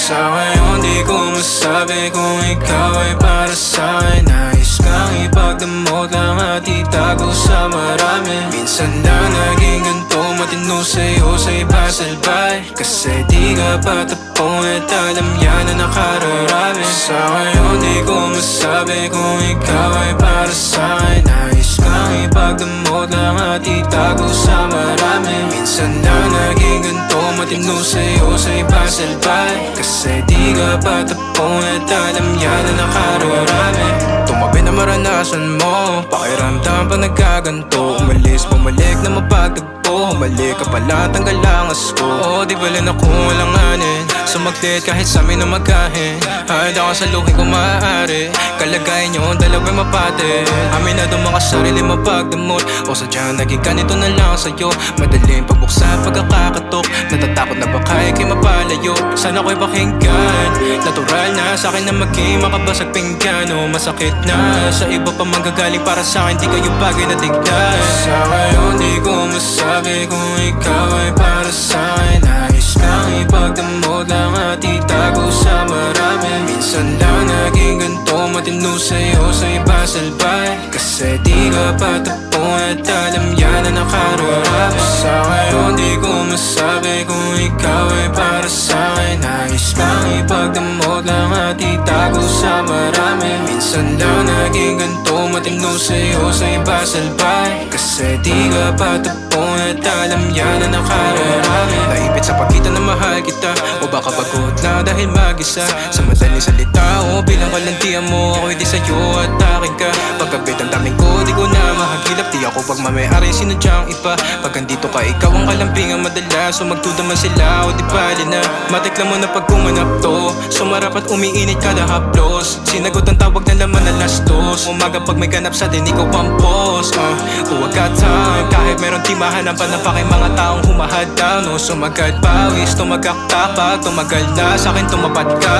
Sa ngayon di ko masabi kung ikaw ay para sa'kin. Nais kang ipagdamot lang at itago sa marami. Minsan lang naging ganito, matino sa'yo sa iba salbay. Kasi di ka patapon at alam yan na nakararami. Sa ngayon di ko masabi kung ikaw ay para sa'kin. Nais kang ipagdamot lang at itago sa marami. Minsan lang naging ganito, matino sa'yo sa iba salbay. Kasi di ka patapon at alam yan na nakararami. Tumabi na maranasan mo, pakiramdam pa nagkaganto. Umalis, bumalik na mapagtagpo. Humalik ka pala, tanggal ang asko. O di bala na kung walang anin, sumaglit kahit sa amin na magkahin. Handa ka sa luhin kung maaari, kalagayan nyo dalawa'y mapate. Amin na doon mga sarili mapagdamot, o sadyang naging ganito na lang sa'yo. Madaling pagbuksan pagkakakatok, natatakot na baka ika'y mapalayo. Sana ko'y pakinggan, natural na sa'kin na maging makabasag pinggan. O masakit na sa iba pa manggagaling, para sa'kin di kayo bagay na tignan. Sa ngayon di ko masabi kung ikaw ay para sa'kin. Nais kang ipagdamot lang at itago sa marami. Minsan lang naging ganito, matino sa'yo sa iba salbay. Kasi di ka patapon at alam yan na nakararami. Sa ngayon di ko masabi kung ikaw ay para sa'kin. Nais kang ipagdamot lang at itago sa marami. Minsan lang naging ganito, matino sa'yo sa iba salbay. Kasi di ka patapon at alam yan na nakararami. Naipit sa pagitan na mahal kita, o baka pagod na dahil mag-isa. Sa madaling salita o bilang kalantian mo, ako'y di sa'yo at akin ka. Pagkabit ang daming ko, di ko na mahagilap. Di ako pagmamayari, sinadyang iba. Pag andito ka, ikaw ang kalampingan madalas. So magdudaman sila o di bali na. Matikla mo na pag kumanap to, sumarap at umiinit kada haplos. Sinagot ang tawag na laman na lastos. Umaga pag may ganap sa din, ikaw ang boss. Huwag ka time, kahit meron di mahanapan na pa kay mga taong humahadang. No, sumagad pawis, tumagak tapag, tumagal na sa'kin tumapat ka.